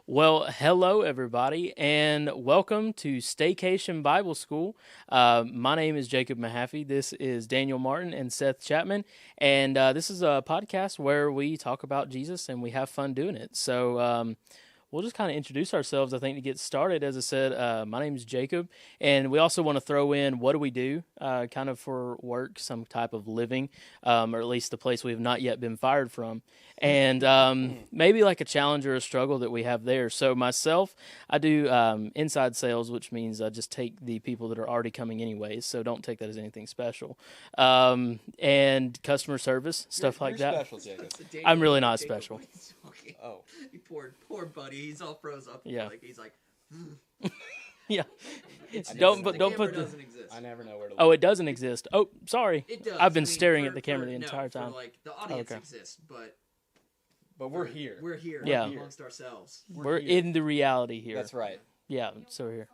Well, hello everybody, and welcome to Staycation Bible School. My name is Jacob Mahaffey. This is Daniel Martin and Seth Chapman, and this is a podcast where we talk about Jesus and we have fun doing it. So we'll just kind of introduce ourselves, I think, to get started. As I said, my name is Jacob, and we also want to throw in what do we do, kind of for work, some type of living, or at least the place we have not yet been fired from, and maybe like a challenge or a struggle that we have there. So myself, I do inside sales, which means I just take the people that are already coming anyways, so don't take that as anything special, and customer service, stuff like You're that. special, Jacob. I'm really not special. Oh. You poor buddy. He's all froze up. Yeah. He's like, Yeah. I don't never- don't camera put the. doesn't exist. I never know where to look. Oh, it doesn't exist. Oh, sorry. It does. I've been I mean, staring for- at the camera for- the no, entire for, time. like the audience okay. exists, but But we're here. We're here. Yeah. Amongst ourselves. We're here. in the reality here. That's right. Yeah, so we're here.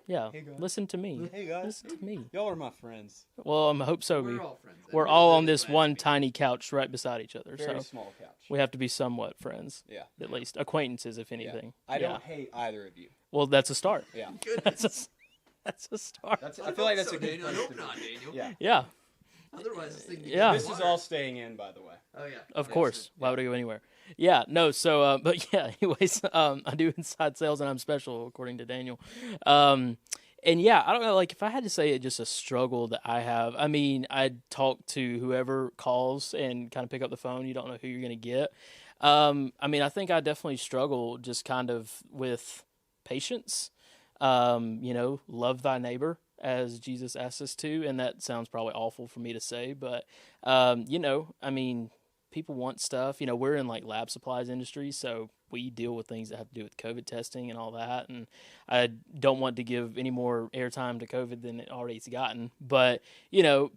Yeah, Hey, guys. listen to me. Hey guys, Listen to me. y'all are my friends. Well, I hope so. We're all friends. We're all on this one tiny couch right beside each other, Very so small couch. we have to be somewhat friends, Yeah. at least acquaintances, if Yeah. anything. I Yeah. don't hate either of you. Well, that's a start. Yeah. That's Goodness. that's a start. I feel like that's so, a good Daniel. I place hope to not, be. Daniel. Yeah. Yeah, Otherwise, this thing. Yeah. This is all staying in, by the way. Oh yeah. of Yeah, course. so- Why would I go anywhere? Yeah, no. So, but yeah. Anyways, I do inside sales, and I'm special according to Daniel. And yeah, I don't know. Like, if I had to say it, just a struggle that I have. I mean, I talk to whoever calls and kind of pick up the phone. You don't know who you're gonna get. I mean, I think I definitely struggle just kind of with patience. Love thy neighbor as Jesus asks us to, and that sounds probably awful for me to say, but I mean, people want stuff. We're in like lab supplies industry, so we deal with things that have to do with COVID testing and all that. And I don't want to give any more airtime to COVID than it already's gotten. But,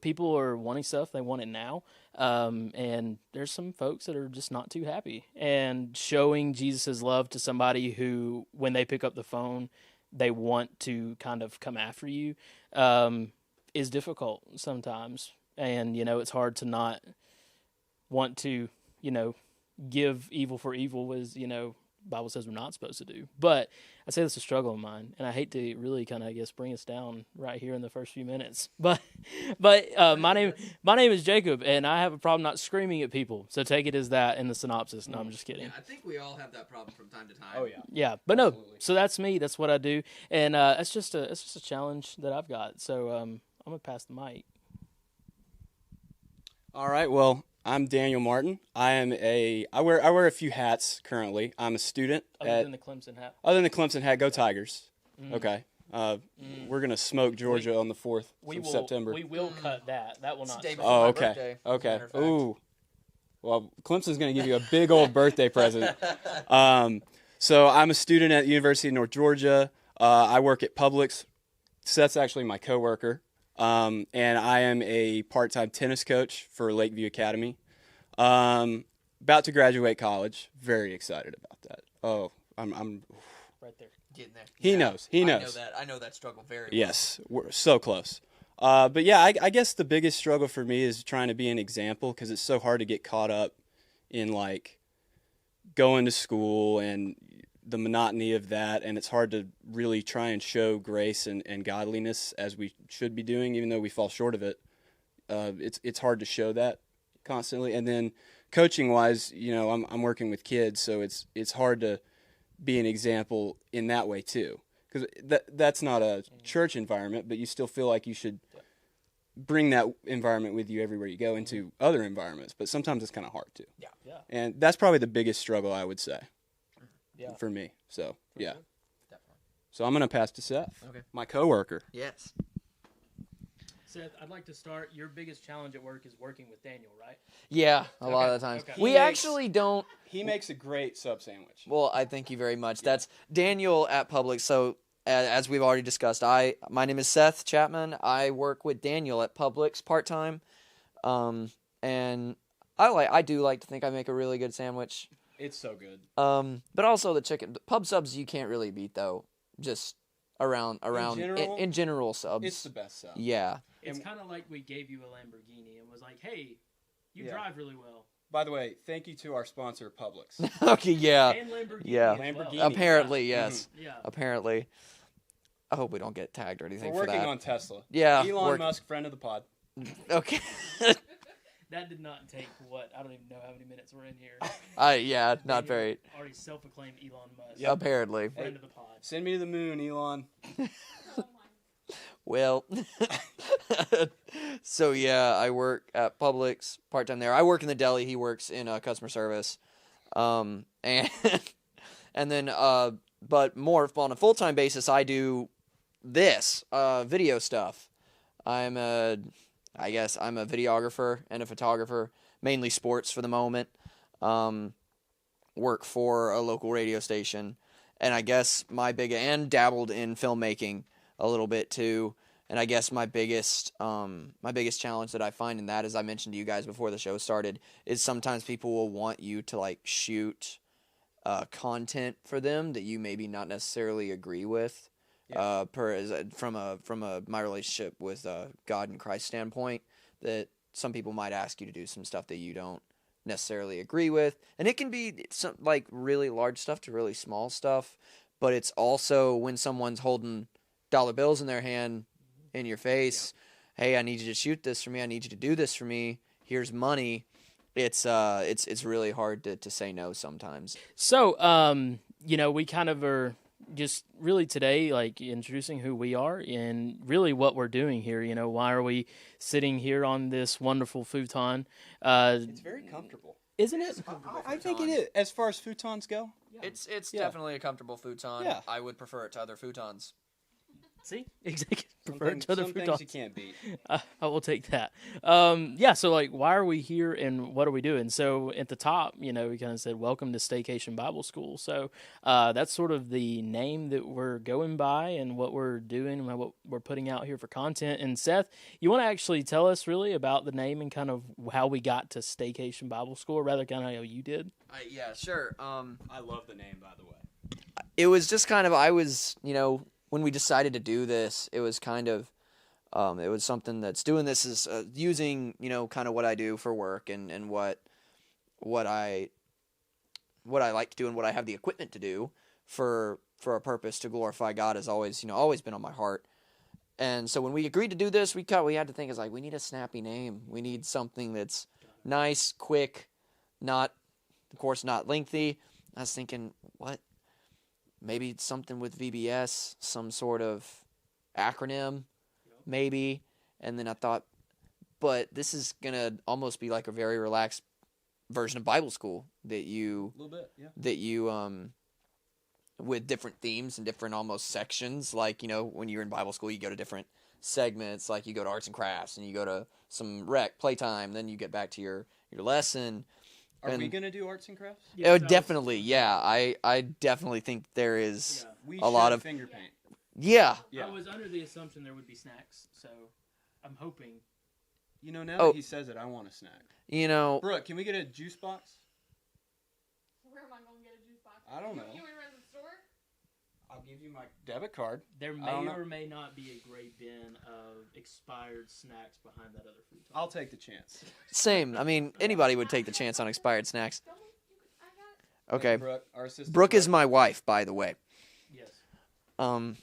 people are wanting stuff. They want it now. And there's some folks that are just not too happy. And showing Jesus' love to somebody who, when they pick up the phone, they want to kind of come after you, is difficult sometimes. And, it's hard to not want to, give evil for evil, as Bible says we're not supposed to do. But I say that's a struggle of mine, and I hate to really kind of, I guess, bring us down right here in the first few minutes. But my name is Jacob, and I have a problem not screaming at people. So take it as that in the synopsis. No, I'm just kidding. Yeah, I think we all have that problem from time to time. Oh yeah. Yeah, but no. Absolutely. So that's me. That's what I do, and it's just a challenge that I've got. So I'm gonna pass the mic. All right. Well, I'm Daniel Martin. I wear a few hats currently. I'm a student Other than the Clemson hat. Other than the Clemson hat, go Tigers. Mm. Okay. We're gonna smoke Georgia on the 4th of September. We will cut that. That will It's not. the day stay. before Oh, my okay. birthday, as a Okay. matter of fact. Ooh. Well, Clemson's going to give you a big old birthday present. So I'm a student at the University of North Georgia. I work at Publix. Seth's actually my coworker. And I am a part-time tennis coach for Lakeview Academy. About to graduate college. Very excited about that. Oh, I'm Right there. Getting there. He knows. He I know knows. that. I know that struggle very well. Yes, we're so close. But yeah, I guess the biggest struggle for me is trying to be an example, because it's so hard to get caught up in like going to school and the monotony of that, and it's hard to really try and show grace and godliness as we should be doing, even though we fall short of it. It's hard to show that constantly. And then coaching wise, I'm working with kids, so it's hard to be an example in that way too. Because that's not a church environment, but you still feel like you should bring that environment with you everywhere you go into other environments. But sometimes it's kind of hard too. Yeah. Yeah. And that's probably the biggest struggle, I would say, Yeah. for me. So, yeah. sure. Definitely. So I'm going to pass to Seth, Okay. my coworker. Yes. Seth, I'd like to start. Your biggest challenge at work is working with Daniel, right? Yeah, a lot of the times. okay. We He makes- actually don't. He makes a great sub sandwich. Well, I thank you very much. That's Daniel at Publix. So, as we've already discussed, my name is Seth Chapman. I work with Daniel at Publix part time, and I do like to think I make a really good sandwich. It's so good. But also the chicken pub subs you can't really beat though. Just around general, in general subs. It's the best sub. Yeah. It's kind of like we gave you a Lamborghini and was like, hey, you Yeah. drive really well, By the way, thank you to our sponsor, Publix. Okay, yeah. And Lamborghini. Yeah. as well. Lamborghini. Apparently, yes. Yeah. Apparently. I hope we don't get tagged or anything We're for working that. on Tesla. Yeah, Elon Musk, friend of the pod. Okay. That did not take what? I don't even know how many minutes we're in here. Yeah, not very. Already self-proclaimed Elon Musk. Yep. Apparently. Friend of the pod. Send me to the moon, Elon. Well, so yeah, I work at Publix part time there. I work in the deli. He works in customer service, and and then but more on a full time basis, I do this video stuff. I guess I'm a videographer and a photographer, mainly sports for the moment. Work for a local radio station, and I guess and dabbled in filmmaking a little bit too. And I guess my biggest challenge that I find in that, as I mentioned to you guys before the show started, is sometimes people will want you to like shoot content for them that you maybe not necessarily agree with. Yeah. From my relationship with God and Christ standpoint, that some people might ask you to do some stuff that you don't necessarily agree with, and it can be some like really large stuff to really small stuff, but it's also when someone's holding dollar bills in their hand in your face, hey, I need you to shoot this for me, I need you to do this for me, here's money. It's really hard to say no sometimes. So, we kind of are just really today, like, introducing who we are and really what we're doing here. Why are we sitting here on this wonderful futon? It's very comfortable. Isn't it? I think it is. As far as futons go. It's Yeah. definitely a comfortable futon. Yeah. I would prefer it to other futons. See? Exactly. Some Prefer things, to other some things futons. you can't beat. I will take that. So like, why are we here and what are we doing? So at the top, we kind of said, welcome to Staycation Bible School. So that's sort of the name that we're going by and what we're doing and what we're putting out here for content. And Seth, you want to actually tell us really about the name and kind of how we got to Staycation Bible School, or rather kind of how you did? Yeah, sure. I love the name, by the way. It was just kind of, I was, when we decided to do this, it was kind of, it was something that's doing this is using, kind of what I do for work and what I like to do and what I have the equipment to do for a purpose to glorify God has always been on my heart. And so when we agreed to do this, we had to think, is like, we need a snappy name. We need something that's nice, quick, not lengthy. I was thinking, what? Maybe it's something with VBS, some sort of acronym, maybe. And then I thought, but this is going to almost be like a very relaxed version of Bible school that you, A little bit, yeah. that you, with different themes and different almost sections. Like, when you're in Bible school, you go to different segments. Like you go to arts and crafts and you go to some rec, playtime. Then you get back to your lesson. Are we going to do arts and crafts? Oh, definitely, yeah. I definitely think there is We a lot should of finger paint. yeah. Yeah. I was under the assumption there would be snacks, so I'm hoping. Now Oh. that he says it, I want a snack. Brooke, can we get a juice box? Where am I going to get a juice box? I don't know. Can we run to the store? I'll give you my debit card. There I may don't know. or may not be a great bin of expired snacks behind that other futon. I'll take the chance. Same. I mean, anybody would take the chance on expired snacks. Don't I got Okay. Brooke, our assistant. Brooke is my wife, by the way. Yes, Um,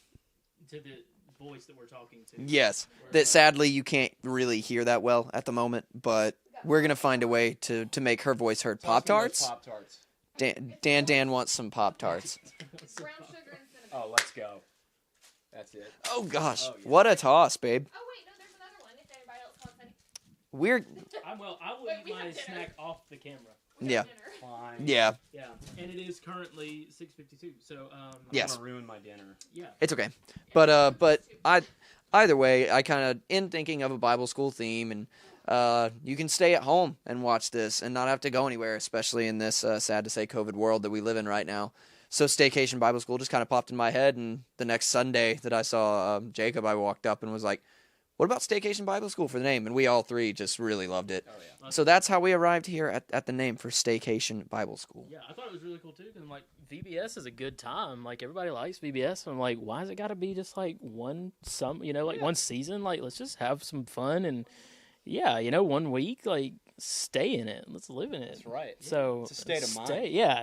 to the voice that we're talking to. yes. That sadly you can't really hear that well at the moment, but we're gonna find a way to make her voice heard. Pop Tarts. Pop Tarts. Dan wants some Pop Tarts. brown sugar and cinnamon. Oh, let's go. That's it. Oh gosh, Oh, yeah. what a toss, babe. Oh wait, no, there's another one. If anybody else wants any. We're I will Wait, eat we my have dinner. snack off the camera. We got Yeah. dinner. Fine. yeah, Yeah, and it is currently 6:52. So Yes. I'm gonna ruin my dinner. yeah. it's okay. But either way, I kind of in thinking of a Bible school theme, and you can stay at home and watch this and not have to go anywhere, especially in this sad to say COVID world that we live in right now. So Staycation Bible School just kind of popped in my head, and the next Sunday that I saw Jacob, I walked up and was like, what about Staycation Bible School for the name? And we all three just really loved it. Oh yeah. So that's how we arrived here at the name for Staycation Bible School. Yeah, I thought it was really cool too because I'm like, VBS is a good time. Like everybody likes VBS. I'm like, why has it got to be just like one one season? Like let's just have some fun and 1 week. Like stay in it. Let's live in it. That's right. So It's a state of mind.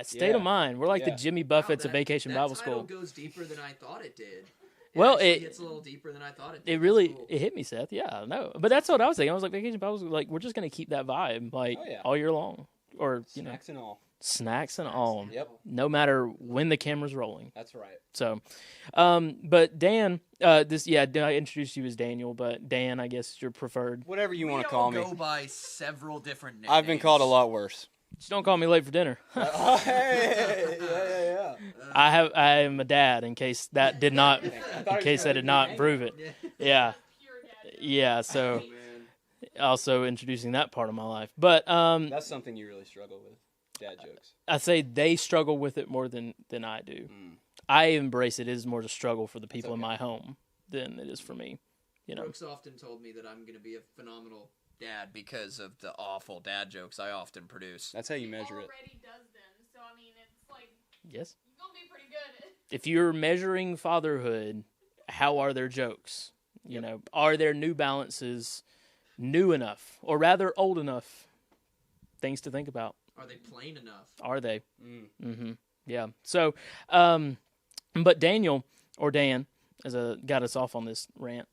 State of Yeah. mind. We're like the Yeah. Jimmy Wow, Buffett's of Vacation Bible that title School. goes deeper than I thought it did. Well, actually it- hits a little deeper than I thought it did. It That's really cool. it hit me, Seth. Yeah, no, but that's what I was thinking. I was like, Vacation Bible School, like we're just gonna keep that vibe like Oh, yeah. all year long, or Snacks and all. snacks and all. Yep. No matter when the camera's rolling. That's right. So, but Dan, I introduced you as Daniel, but Dan, I guess is your preferred. Whatever you We want to all call me. go by several different names. I've been called a lot worse. Just don't call me late for dinner. Oh, hey, yeah. I am a dad. In case that did not, in case that did not prove it. Yeah, Pure dad. yeah. So Oh, man. also introducing that part of my life, but That's something you really struggle with. Dad jokes. I say they struggle with it more than I do. I embrace it. It is more to struggle for the people in okay. my home than it is for me. You know. Brooks often told me that I'm going to be a phenomenal dad because of the awful dad jokes I often produce. That's how you measure it. Already does them, so I mean, it's like Yes. you're gonna be pretty good. If you're measuring fatherhood, how are their jokes? You know, are their New Balances new enough, or rather old enough? Things to think about. Are they plain enough? Are they? Mm. Mm-hmm. Yeah. So, but Daniel or Dan, got us off on this rant.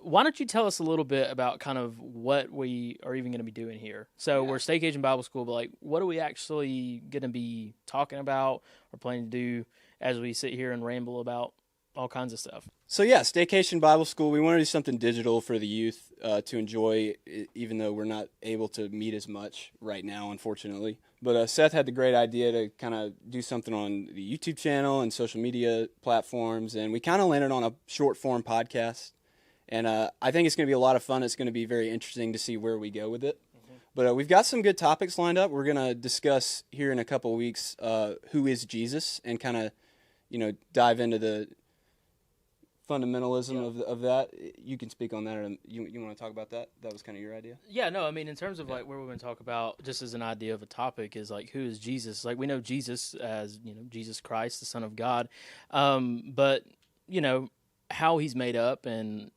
Why don't you tell us a little bit about kind of what we are even going to be doing here? So we're Staycation Bible School, but like, what are we actually going to be talking about or planning to do as we sit here and ramble about all kinds of stuff? So yeah, Staycation Bible School. We want to do something digital for the youth to enjoy, even though we're not able to meet as much right now, unfortunately. But Seth had the great idea to kind of do something on the YouTube channel and social media platforms, and we kind of landed on a short form podcast. And I think it's going to be a lot of fun. It's going to be very interesting to see where we go with it. Mm-hmm. But we've got some good topics lined up. We're going to discuss here in a couple of weeks who is Jesus, and kind of, dive into the fundamentalism of that. You can speak on that, or you want to talk about that? That was kind of your idea. Yeah, no, I mean, in terms of like where we're going to talk about, just as an idea of a topic, is like, who is Jesus? Like, we know Jesus as, Jesus Christ, the Son of God. But, how he's made up, and,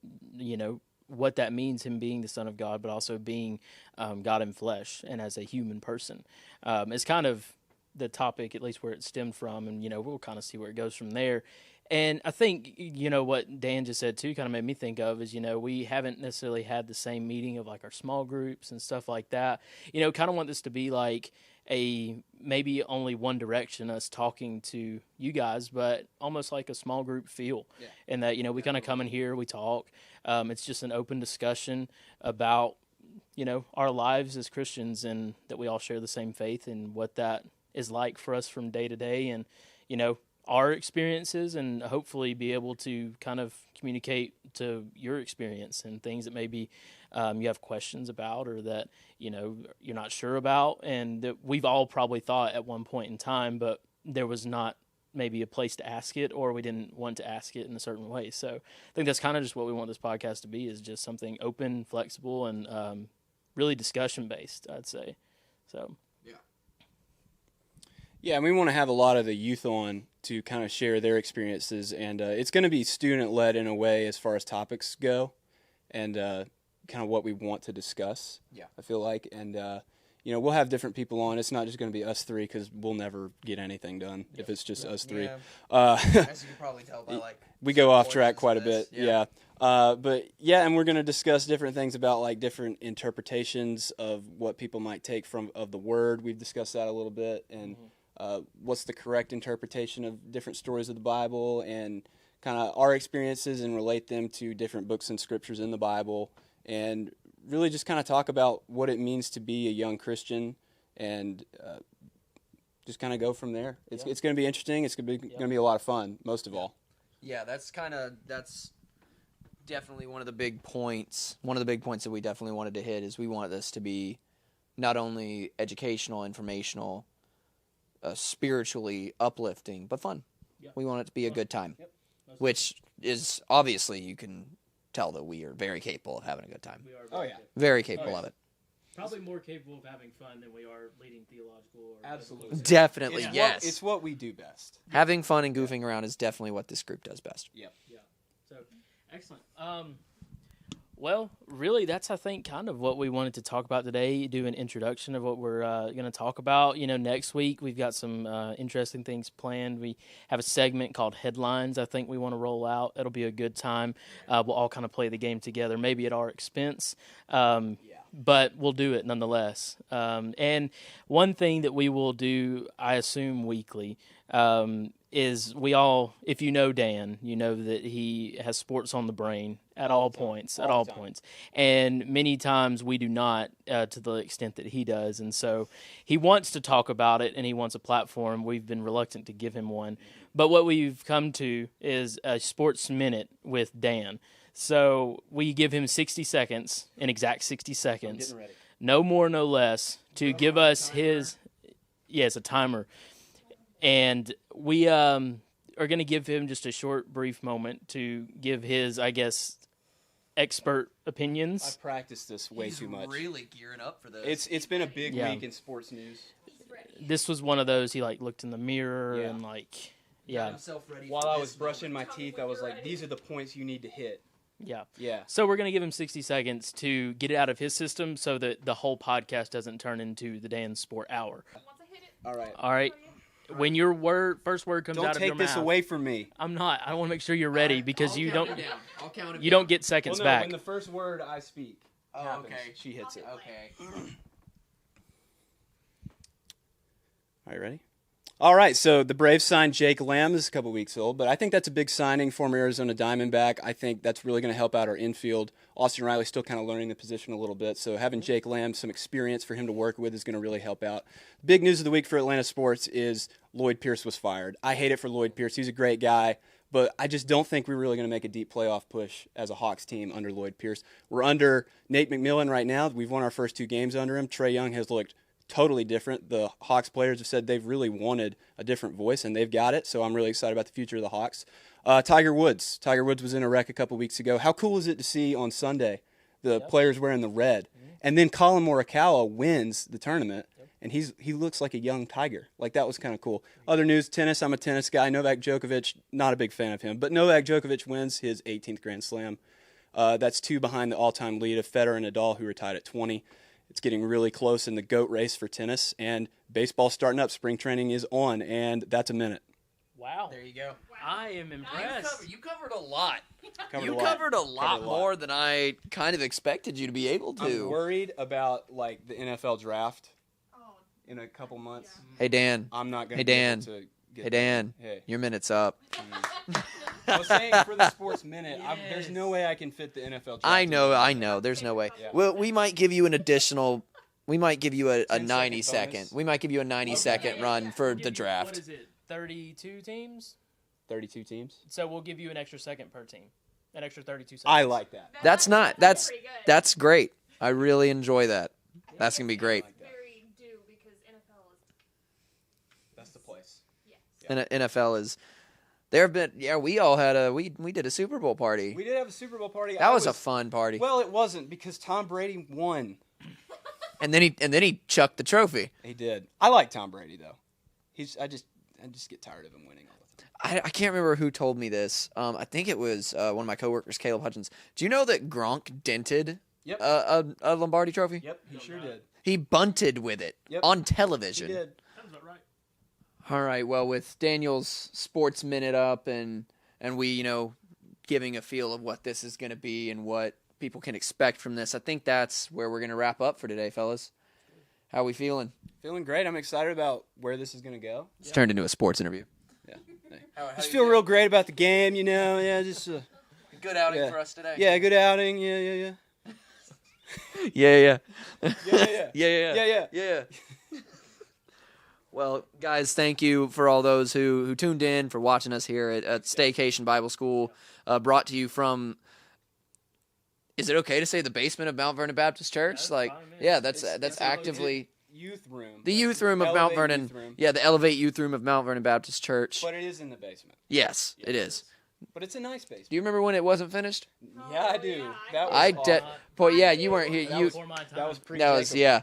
what that means, him being the Son of God, but also being God in flesh and as a human person, is kind of the topic, at least where it stemmed from. And, we'll kind of see where it goes from there. And I think, what Dan just said too kind of made me think of is, we haven't necessarily had the same meeting of like our small groups and stuff like that. Kind of want this to be like maybe only one direction, us talking to you guys, but almost like a small group feel. Yeah. And that, we kind of come in here, we talk. It's just an open discussion about, our lives as Christians, and that we all share the same faith, and what that is like for us from day to day. And, our experiences, and hopefully be able to kind of communicate to your experience and things that maybe you have questions about, or that, you're not sure about, and that we've all probably thought at one point in time, but there was not maybe a place to ask it, or we didn't want to ask it in a certain way. So I think that's kind of just what we want this podcast to be, is just something open, flexible, and really discussion-based, I'd say. So. Yeah, and we want to have a lot of the youth on to kind of share their experiences, and it's going to be student-led in a way as far as topics go, and kind of what we want to discuss. Yeah, I feel like, and we'll have different people on. It's not just going to be us three, because we'll never get anything done if it's just us three. Yeah. As you can probably tell by we go off track portions quite a of bit. this. Yeah. But yeah, and we're going to discuss different things about like different interpretations of what people might take of the word. We've discussed that a little bit, and what's the correct interpretation of different stories of the Bible, and kind of our experiences, and relate them to different books and scriptures in the Bible, and really just kind of talk about what it means to be a young Christian, and just kind of go from there. It's going to be interesting. It's going to be a lot of fun, most of all. Yeah, that's definitely one of the big points. One of the big points that we definitely wanted to hit is we want this to be not only educational, informational, spiritually uplifting, but fun. Yep. We want it to be a good time, which is obviously, you can tell that we are very capable of having a good time. We are very capable of it. Probably more capable of having fun than we are leading theological. Absolutely. Definitely, yes. It's what we do best. Having fun and goofing around is definitely what this group does best. Yep. Yeah. So, excellent. Well, really, that's, I think, kind of what we wanted to talk about today, do an introduction of what we're going to talk about. Next week we've got some interesting things planned. We have a segment called Headlines I think we want to roll out. It'll be a good time. We'll all kind of play the game together, maybe at our expense, but we'll do it nonetheless. And one thing that we will do, I assume, weekly is if you know Dan, you know that he has sports on the brain at all points. And many times we do not to the extent that he does. And so he wants to talk about it and he wants a platform. We've been reluctant to give him one. But what we've come to is a sports minute with Dan. So we give him 60 seconds, an exact 60 seconds, no more, no less, to give us his, it's a timer. And we are going to give him just a short, brief moment to give his, I guess, expert opinions. I've practiced this way too much. Really gearing up for this. It's been a big week in sports news. This was one of those, he looked in the mirror and Got himself ready While for I this was brushing my moment. teeth, I was like, these are the points you need to hit. Yeah. So we're going to give him 60 seconds to get it out of his system so that the whole podcast doesn't turn into the Dan Sport Hour. Once I hit it, All right. When your first word comes Don't out of your take mouth. this away from me. I'm not. I want to make sure you're ready because I'll you count don't him down. I'll count him you down. don't get seconds Well, no, back. when the first word I speak happens, okay. she hits it. Okay. All right, ready? All right, so the Braves signed Jake Lamb. This is a couple weeks old, but I think that's a big signing for Arizona Diamondback. I think that's really going to help out our infield. Austin Riley's still kind of learning the position a little bit, so having Jake Lamb, some experience for him to work with is going to really help out. Big news of the week for Atlanta sports is Lloyd Pierce was fired. I hate it for Lloyd Pierce. He's a great guy, but I just don't think we're really going to make a deep playoff push as a Hawks team under Lloyd Pierce. We're under Nate McMillan right now. We've won our first 2 games under him. Trae Young has looked totally different. The Hawks players have said they've really wanted a different voice, and they've got it, so I'm really excited about the future of the Hawks. Tiger Woods. Tiger Woods was in a wreck a couple weeks ago. How cool is it to see on Sunday the players wearing the red? And then Colin Morikawa wins the tournament, and he looks like a young Tiger. That was kind of cool. Other news, tennis. I'm a tennis guy. Novak Djokovic, not a big fan of him, but Novak Djokovic wins his 18th Grand Slam. That's 2 behind the all-time lead of Federer and Nadal, who were tied at 20. It's getting really close in the GOAT race for tennis, and baseball's starting up. Spring training is on, and that's a minute. Wow. There you go. I am impressed. You covered a lot. You covered a lot more than I kind of expected you to be able to. I'm worried about the NFL draft oh, in a couple months. Hey, Dan. I'm not going Hey, to be Dan. able to get Hey, Dan. Hey. Your minute's up. I was saying for the sports minute, there's no way I can fit the NFL draft. I know. There's no way. Yeah. Well, we might give you an additional. We might give you a 10-second 90 second. bonus? We might give you a 90-second run for the What draft. is it? 32 teams? 32 teams. So we'll give you an extra second per team. An extra 32 seconds. I like that. That's not. That's pretty good. that's great. I really enjoy that. That's gonna be great. Very due because NFL is That's the place. yes. And NFL is. There have been. Yeah, we all had we did a Super Bowl party. We did have a Super Bowl party. That was a fun party. Well, it wasn't because Tom Brady won. And then he chucked the trophy. He did. I like Tom Brady though. I just get tired of him winning all the time. I can't remember who told me this. I think it was one of my coworkers, Caleb Hutchins. Do you know that Gronk dented Yep. a Lombardi trophy? Yep, he sure did. He bunted with it on television. He did. Sounds about right. All right. Well, with Daniel's sports minute up and we giving a feel of what this is going to be and what people can expect from this, I think that's where we're going to wrap up for today, fellas. How are we feeling? Feeling great. I'm excited about where this is going to go. It's turned into a sports interview. Yeah. How Just feel real great about the game, Yeah, just good outing Yeah. for us today. yeah, good outing. Yeah. Yeah. Yeah. Yeah. Well, guys, thank you for all those who tuned in, for watching us here at Staycation Bible School, brought to you from. Is it okay to say the basement of Mount Vernon Baptist Church? That's Like, fine, man. yeah, that's It's actively youth room. the youth room of Mount Elevate Vernon. youth room. Yeah, the Elevate Youth Room of Mount Vernon Baptist Church. But it is in the basement. Yes, it is. But it's a nice basement. Do you remember when it wasn't finished? Yeah, I do. yeah, That was I awesome. Boy, yeah, you weren't here. That You was, Before my time. that was pre. that was yeah.